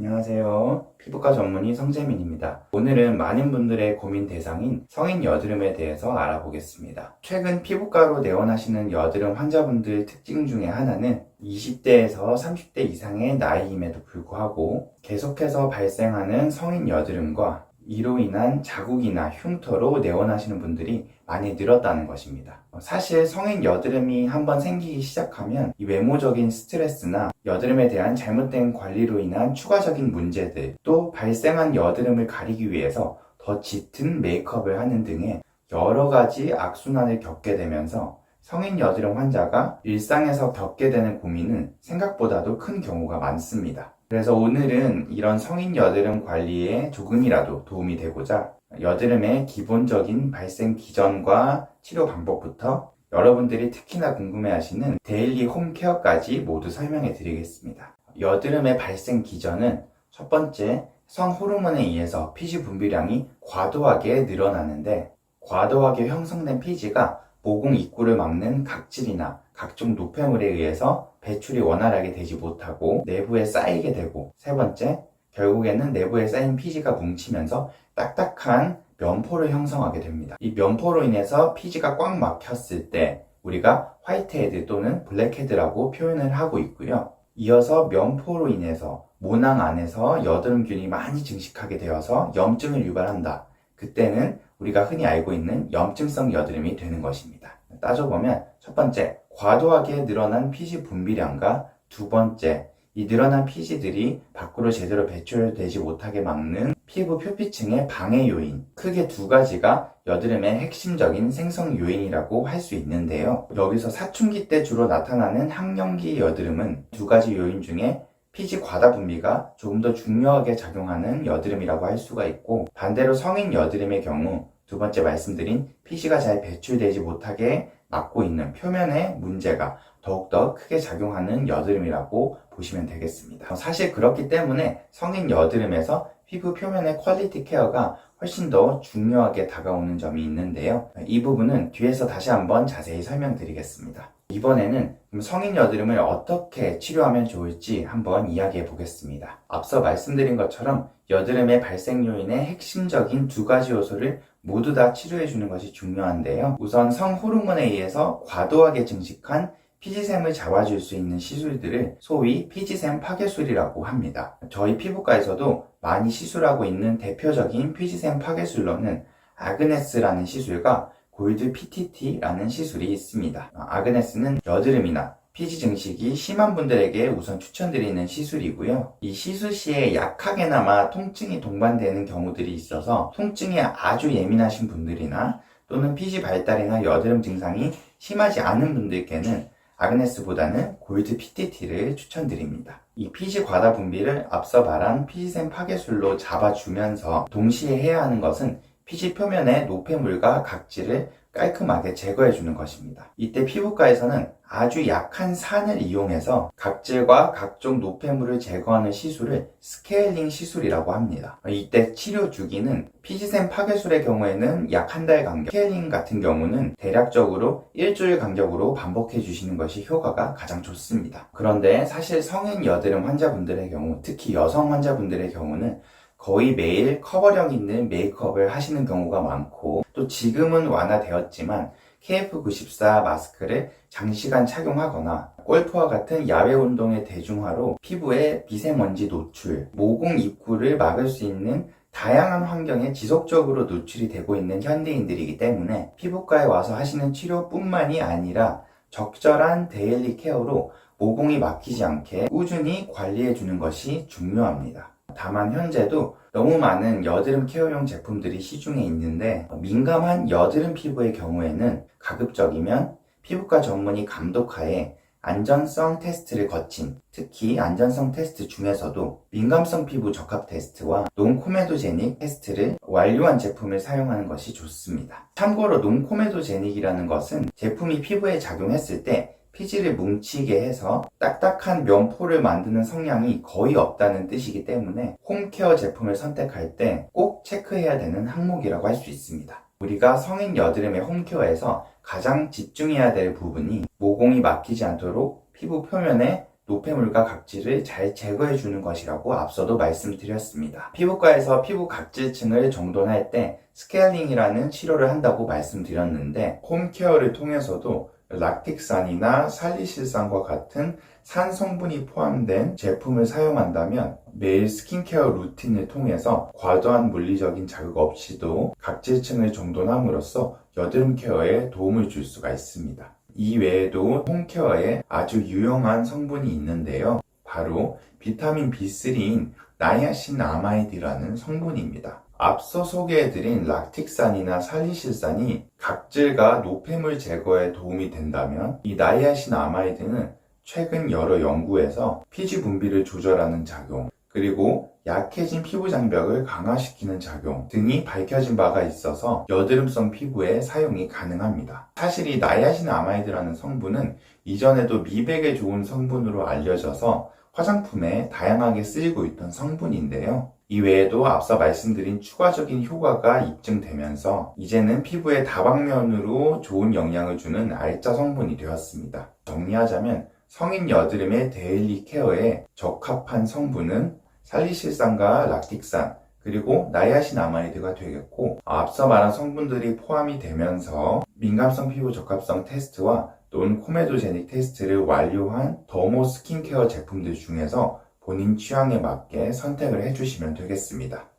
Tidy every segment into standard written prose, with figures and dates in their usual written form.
안녕하세요. 피부과 전문의 성재민입니다. 오늘은 많은 분들의 고민 대상인 성인 여드름에 대해서 알아보겠습니다. 최근 피부과로 내원하시는 여드름 환자분들 특징 중에 하나는 20대에서 30대 이상의 나이임에도 불구하고 계속해서 발생하는 성인 여드름과 이로 인한 자국이나 흉터로 내원하시는 분들이 많이 늘었다는 것입니다. 사실 성인 여드름이 한번 생기기 시작하면 이 외모적인 스트레스나 여드름에 대한 잘못된 관리로 인한 추가적인 문제들, 또 발생한 여드름을 가리기 위해서 더 짙은 메이크업을 하는 등의 여러 가지 악순환을 겪게 되면서 성인 여드름 환자가 일상에서 겪게 되는 고민은 생각보다도 큰 경우가 많습니다. 그래서 오늘은 이런 성인 여드름 관리에 조금이라도 도움이 되고자 여드름의 기본적인 발생 기전과 치료 방법부터 여러분들이 특히나 궁금해하시는 데일리 홈케어까지 모두 설명해 드리겠습니다. 여드름의 발생 기전은 첫 번째, 성호르몬에 의해서 피지 분비량이 과도하게 늘어나는데, 과도하게 형성된 피지가 모공 입구를 막는 각질이나 각종 노폐물에 의해서 배출이 원활하게 되지 못하고 내부에 쌓이게 되고, 세 번째, 결국에는 내부에 쌓인 피지가 뭉치면서 딱딱한 면포를 형성하게 됩니다. 이 면포로 인해서 피지가 꽉 막혔을 때 우리가 화이트헤드 또는 블랙헤드라고 표현을 하고 있고요. 이어서 면포로 인해서 모낭 안에서 여드름균이 많이 증식하게 되어서 염증을 유발한다. 그때는 우리가 흔히 알고 있는 염증성 여드름이 되는 것입니다. 따져보면 첫 번째, 과도하게 늘어난 피지 분비량과 두 번째, 이 늘어난 피지들이 밖으로 제대로 배출되지 못하게 막는 피부 표피층의 방해 요인, 크게 두 가지가 여드름의 핵심적인 생성 요인이라고 할 수 있는데요. 여기서 사춘기 때 주로 나타나는 학령기 여드름은 두 가지 요인 중에 피지 과다 분비가 조금 더 중요하게 작용하는 여드름이라고 할 수가 있고, 반대로 성인 여드름의 경우 두 번째 말씀드린 피지가 잘 배출되지 못하게 막고 있는 표면의 문제가 더욱더 크게 작용하는 여드름이라고 보시면 되겠습니다. 사실 그렇기 때문에 성인 여드름에서 피부 표면의 퀄리티 케어가 훨씬 더 중요하게 다가오는 점이 있는데요. 이 부분은 뒤에서 다시 한번 자세히 설명드리겠습니다. 이번에는 성인 여드름을 어떻게 치료하면 좋을지 한번 이야기해 보겠습니다. 앞서 말씀드린 것처럼 여드름의 발생 요인의 핵심적인 두 가지 요소를 모두 다 치료해 주는 것이 중요한데요. 우선 성호르몬에 의해서 과도하게 증식한 피지샘을 잡아줄 수 있는 시술들을 소위 피지샘 파괴술이라고 합니다. 저희 피부과에서도 많이 시술하고 있는 대표적인 피지샘 파괴술로는 아그네스라는 시술과 골드 PTT라는 시술이 있습니다. 아그네스는 여드름이나 피지 증식이 심한 분들에게 우선 추천드리는 시술이고요. 이 시술 시에 약하게나마 통증이 동반되는 경우들이 있어서 통증이 아주 예민하신 분들이나 또는 피지 발달이나 여드름 증상이 심하지 않은 분들께는 아그네스보다는 골드 PTT를 추천드립니다. 이 피지 과다 분비를 앞서 말한 피지샘 파괴술로 잡아주면서 동시에 해야 하는 것은 피지 표면의 노폐물과 각질을 깔끔하게 제거해주는 것입니다. 이때 피부과에서는 아주 약한 산을 이용해서 각질과 각종 노폐물을 제거하는 시술을 스케일링 시술이라고 합니다. 이때 치료 주기는 피지샘 파괴술의 경우에는 약 한 달 간격, 스케일링 같은 경우는 대략적으로 일주일 간격으로 반복해 주시는 것이 효과가 가장 좋습니다. 그런데 사실 성인 여드름 환자분들의 경우, 특히 여성 환자분들의 경우는 거의 매일 커버력 있는 메이크업을 하시는 경우가 많고, 또 지금은 완화되었지만 KF94 마스크를 장시간 착용하거나 골프와 같은 야외 운동의 대중화로 피부에 미세먼지 노출, 모공 입구를 막을 수 있는 다양한 환경에 지속적으로 노출이 되고 있는 현대인들이기 때문에 피부과에 와서 하시는 치료뿐만이 아니라 적절한 데일리 케어로 모공이 막히지 않게 꾸준히 관리해 주는 것이 중요합니다. 다만 현재도 너무 많은 여드름 케어용 제품들이 시중에 있는데, 민감한 여드름 피부의 경우에는 가급적이면 피부과 전문의 감독하에 안전성 테스트를 거친, 특히 안전성 테스트 중에서도 민감성 피부 적합 테스트와 논코메도제닉 테스트를 완료한 제품을 사용하는 것이 좋습니다. 참고로 논코메도제닉이라는 것은 제품이 피부에 작용했을 때 피지를 뭉치게 해서 딱딱한 면포를 만드는 성향이 거의 없다는 뜻이기 때문에 홈케어 제품을 선택할 때 꼭 체크해야 되는 항목이라고 할 수 있습니다. 우리가 성인 여드름의 홈케어에서 가장 집중해야 될 부분이 모공이 막히지 않도록 피부 표면에 노폐물과 각질을 잘 제거해주는 것이라고 앞서도 말씀드렸습니다. 피부과에서 피부 각질층을 정돈할 때 스케일링이라는 치료를 한다고 말씀드렸는데, 홈케어를 통해서도 락틱산이나 살리실산과 같은 산 성분이 포함된 제품을 사용한다면 매일 스킨케어 루틴을 통해서 과도한 물리적인 자극 없이도 각질층을 정돈함으로써 여드름 케어에 도움을 줄 수가 있습니다. 이 외에도 홈케어에 아주 유용한 성분이 있는데요. 바로 비타민 B3인 나이아신아마이드라는 성분입니다. 앞서 소개해드린 락틱산이나 살리실산이 각질과 노폐물 제거에 도움이 된다면, 이 나이아신아마이드는 최근 여러 연구에서 피지 분비를 조절하는 작용, 그리고 약해진 피부 장벽을 강화시키는 작용 등이 밝혀진 바가 있어서 여드름성 피부에 사용이 가능합니다. 사실 이 나이아신아마이드라는 성분은 이전에도 미백에 좋은 성분으로 알려져서 화장품에 다양하게 쓰이고 있던 성분인데요. 이 외에도 앞서 말씀드린 추가적인 효과가 입증되면서 이제는 피부에 다방면으로 좋은 영향을 주는 알짜 성분이 되었습니다. 정리하자면 성인 여드름의 데일리 케어에 적합한 성분은 살리실산과 락틱산, 그리고 나이아신아마이드가 되겠고, 앞서 말한 성분들이 포함이 되면서 민감성 피부 적합성 테스트와 논코메도제닉 테스트를 완료한 더모 스킨케어 제품들 중에서 본인 취향에 맞게 선택을 해주시면 되겠습니다.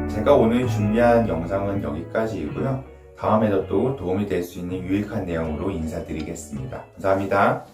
제가 오늘 준비한 영상은 여기까지이고요. 다음에도 또 도움이 될 수 있는 유익한 내용으로 인사드리겠습니다. 감사합니다.